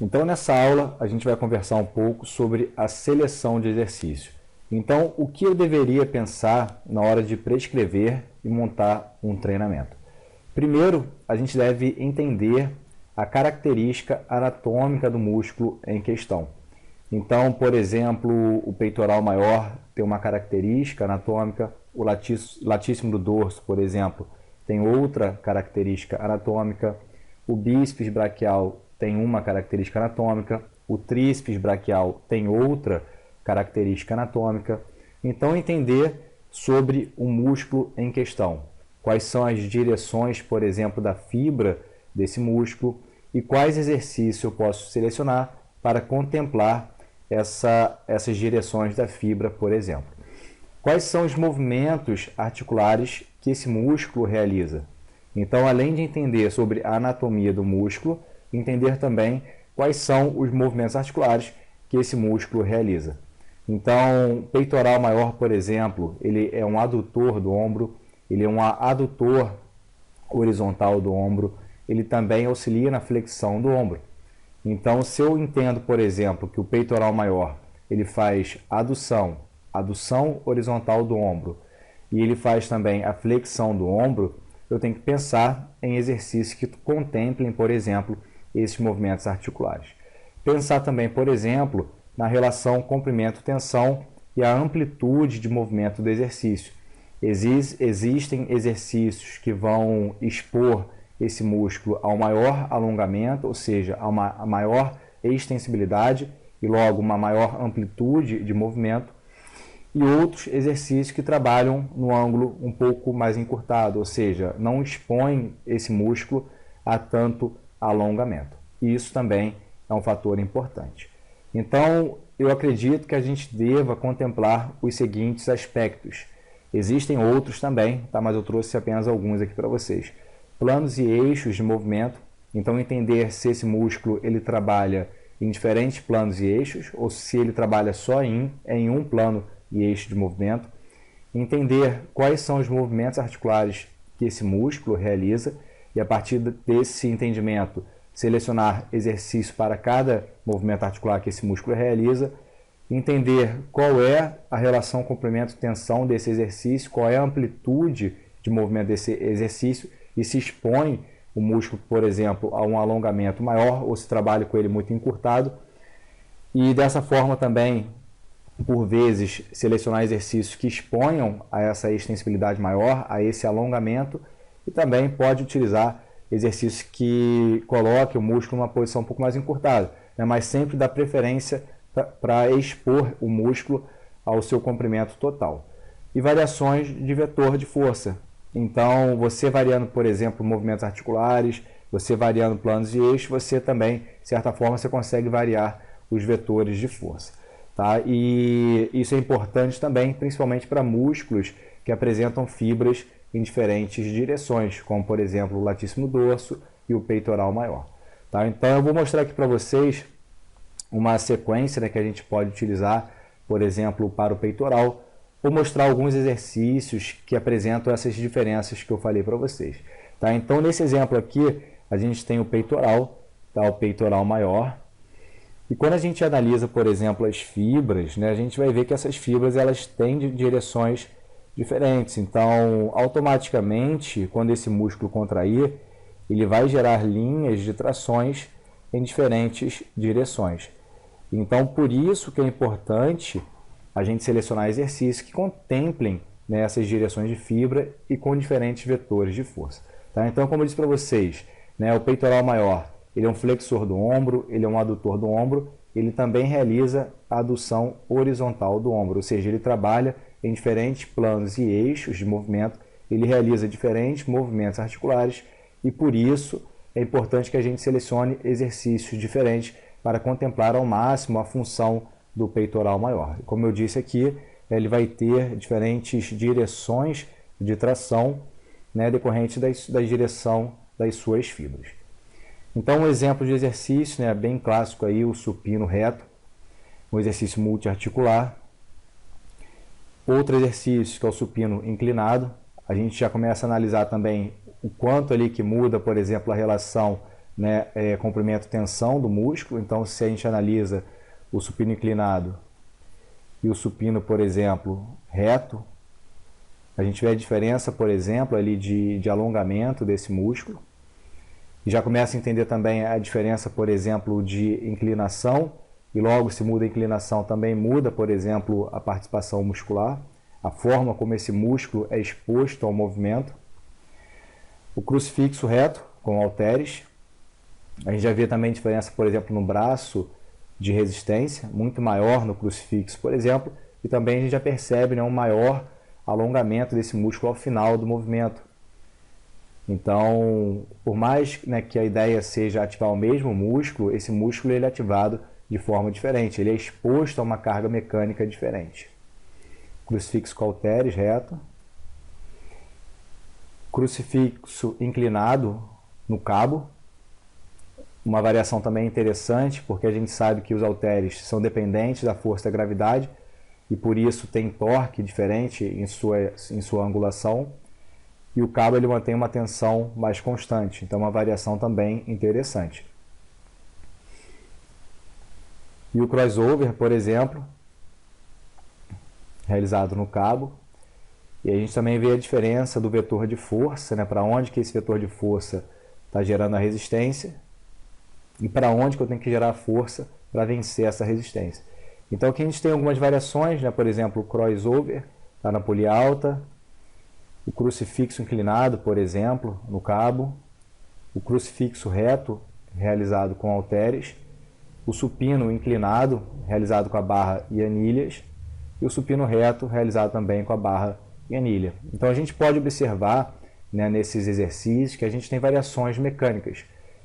Então, nessa aula, a gente vai conversar um pouco sobre a seleção de exercício. Então, o que eu deveria pensar na hora de prescrever e montar um treinamento? Primeiro, a gente deve entender a característica anatômica do músculo em questão. Então, por exemplo, o peitoral maior tem uma característica anatômica, o latíssimo do dorso, por exemplo, tem outra característica anatômica, o bíceps braquial tem uma característica anatômica, o tríceps braquial tem outra característica anatômica. Então, entender sobre o músculo em questão. Quais são as direções, por exemplo, da fibra desse músculo e quais exercícios eu posso selecionar para contemplar essas direções da fibra, por exemplo. Quais são os movimentos articulares que esse músculo realiza? Então, além de entender sobre a anatomia do músculo, entender também quais são os movimentos articulares que esse músculo realiza. Então, peitoral maior, por exemplo, ele é um adutor do ombro, ele é um adutor horizontal do ombro, ele também auxilia na flexão do ombro. Então, se eu entendo, por exemplo, que o peitoral maior ele faz adução horizontal do ombro e ele faz também a flexão do ombro, eu tenho que pensar em exercícios que contemplem, por exemplo, esses movimentos articulares. Pensar também, por exemplo, na relação comprimento-tensão e a amplitude de movimento do exercício. Existem exercícios que vão expor esse músculo ao maior alongamento, ou seja, a uma maior extensibilidade e logo uma maior amplitude de movimento, e outros exercícios que trabalham no ângulo um pouco mais encurtado, ou seja, não expõem esse músculo a tanto alongamento. E isso também é um fator importante. Então, eu acredito que a gente deva contemplar os seguintes aspectos. Existem outros também, tá? Mas eu trouxe apenas alguns aqui para vocês. Planos e eixos de movimento. Então, entender se esse músculo ele trabalha em diferentes planos e eixos ou se ele trabalha só em um plano e eixo de movimento. Entender quais são os movimentos articulares que esse músculo realiza e, a partir desse entendimento, selecionar exercício para cada movimento articular que esse músculo realiza. Entender qual é a relação comprimento-tensão desse exercício, qual é a amplitude de movimento desse exercício e se expõe o músculo, por exemplo, a um alongamento maior ou se trabalha com ele muito encurtado. E dessa forma também, por vezes, selecionar exercícios que exponham a essa extensibilidade maior, a esse alongamento, e também pode utilizar exercícios que coloquem o músculo numa posição um pouco mais encurtada, né? Mas sempre dá preferência para expor o músculo ao seu comprimento total. E variações de vetor de força. Então, você variando, por exemplo, movimentos articulares, você variando planos e eixos, você também, de certa forma, você consegue variar os vetores de força. Tá? E isso é importante também, principalmente para músculos que apresentam fibras em diferentes direções, como, por exemplo, o latíssimo dorso e o peitoral maior. Tá? Então, eu vou mostrar aqui para vocês uma sequência, né, que a gente pode utilizar, por exemplo, para o peitoral. Vou mostrar alguns exercícios que apresentam essas diferenças que eu falei para vocês. Tá? Então, nesse exemplo aqui, a gente tem o peitoral, tá? O peitoral maior. E quando a gente analisa, por exemplo, as fibras, né, a gente vai ver que essas fibras elas têm direções diferentes. Então, automaticamente, quando esse músculo contrair, ele vai gerar linhas de trações em diferentes direções. Então, por isso que é importante a gente selecionar exercícios que contemplem, né, essas direções de fibra e com diferentes vetores de força. Tá? Então, como eu disse para vocês, né, o peitoral maior, ele é um flexor do ombro, ele é um adutor do ombro, ele também realiza a adução horizontal do ombro, ou seja, ele trabalha em diferentes planos e eixos de movimento, ele realiza diferentes movimentos articulares e por isso é importante que a gente selecione exercícios diferentes para contemplar ao máximo a função do peitoral maior. Como eu disse aqui, ele vai ter diferentes direções de tração, né, decorrente da direção das suas fibras. Então, um exemplo de exercício, né, bem clássico aí, o supino reto, um exercício multiarticular. Outro exercício que é o supino inclinado. A gente já começa a analisar também o quanto ali que muda, por exemplo, a relação né, comprimento e tensão do músculo. Então, se a gente analisa o supino inclinado e o supino, por exemplo, reto, a gente vê a diferença, por exemplo, ali de alongamento desse músculo. E já começa a entender também a diferença, por exemplo, de inclinação. E logo, se muda a inclinação, também muda, por exemplo, a participação muscular, a forma como esse músculo é exposto ao movimento. O crucifixo reto com halteres. A gente já vê também diferença, por exemplo, no braço de resistência, muito maior no crucifixo, por exemplo, e também a gente já percebe, né, um maior alongamento desse músculo ao final do movimento. Então, por mais, né, que a ideia seja ativar o mesmo músculo, esse músculo ele é ativado de forma diferente, ele é exposto a uma carga mecânica diferente. Crucifixo com halteres reto. Crucifixo inclinado no cabo. Uma variação também interessante, porque a gente sabe que os halteres são dependentes da força da gravidade e por isso tem torque diferente em sua angulação. E o cabo ele mantém uma tensão mais constante, então uma variação também interessante. E o crossover, por exemplo, realizado no cabo. E a gente também vê a diferença do vetor de força, né, para onde que esse vetor de força está gerando a resistência e para onde que eu tenho que gerar força para vencer essa resistência. Então aqui a gente tem algumas variações, né, por exemplo, o crossover está na poli alta, o crucifixo inclinado, por exemplo, no cabo, o crucifixo reto realizado com halteres, o supino inclinado realizado com a barra e anilhas e o supino reto realizado também com a barra e anilha. Então a gente pode observar, né, nesses exercícios que a gente tem variações mecânicas.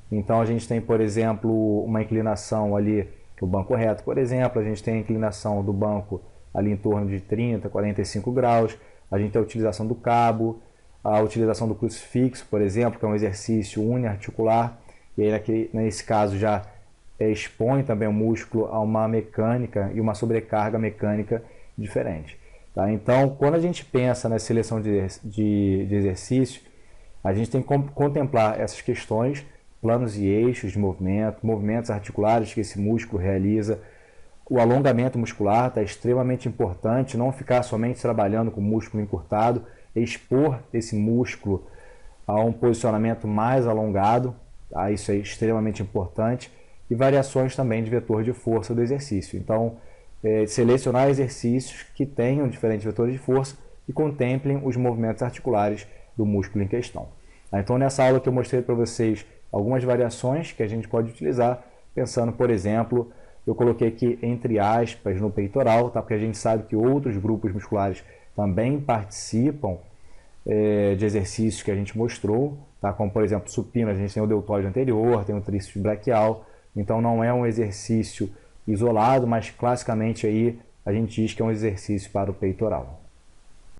Então a gente tem, por exemplo, uma inclinação ali no banco reto, por exemplo, a gente tem a inclinação do banco ali em torno de 30, 45 graus, a gente tem a utilização do cabo, a utilização do crucifixo, por exemplo, que é um exercício uniarticular, e aí aqui, nesse caso já expõe também o músculo a uma mecânica e uma sobrecarga mecânica diferente. Tá? Então, quando a gente pensa na seleção de exercício, a gente tem que contemplar essas questões, planos e eixos de movimento, movimentos articulares que esse músculo realiza. O alongamento muscular está extremamente importante, não ficar somente trabalhando com o músculo encurtado, expor esse músculo a um posicionamento mais alongado, tá? Isso é extremamente importante. E variações também de vetor de força do exercício. Então, selecionar exercícios que tenham diferentes vetores de força e contemplem os movimentos articulares do músculo em questão. Então, nessa aula que eu mostrei para vocês algumas variações que a gente pode utilizar, pensando, por exemplo, eu coloquei aqui entre aspas no peitoral, tá? Porque a gente sabe que outros grupos musculares também participam de exercícios que a gente mostrou, tá? Como, por exemplo, supino, a gente tem o deltóide anterior, tem o tríceps braquial, então não é um exercício isolado, mas classicamente aí a gente diz que é um exercício para o peitoral.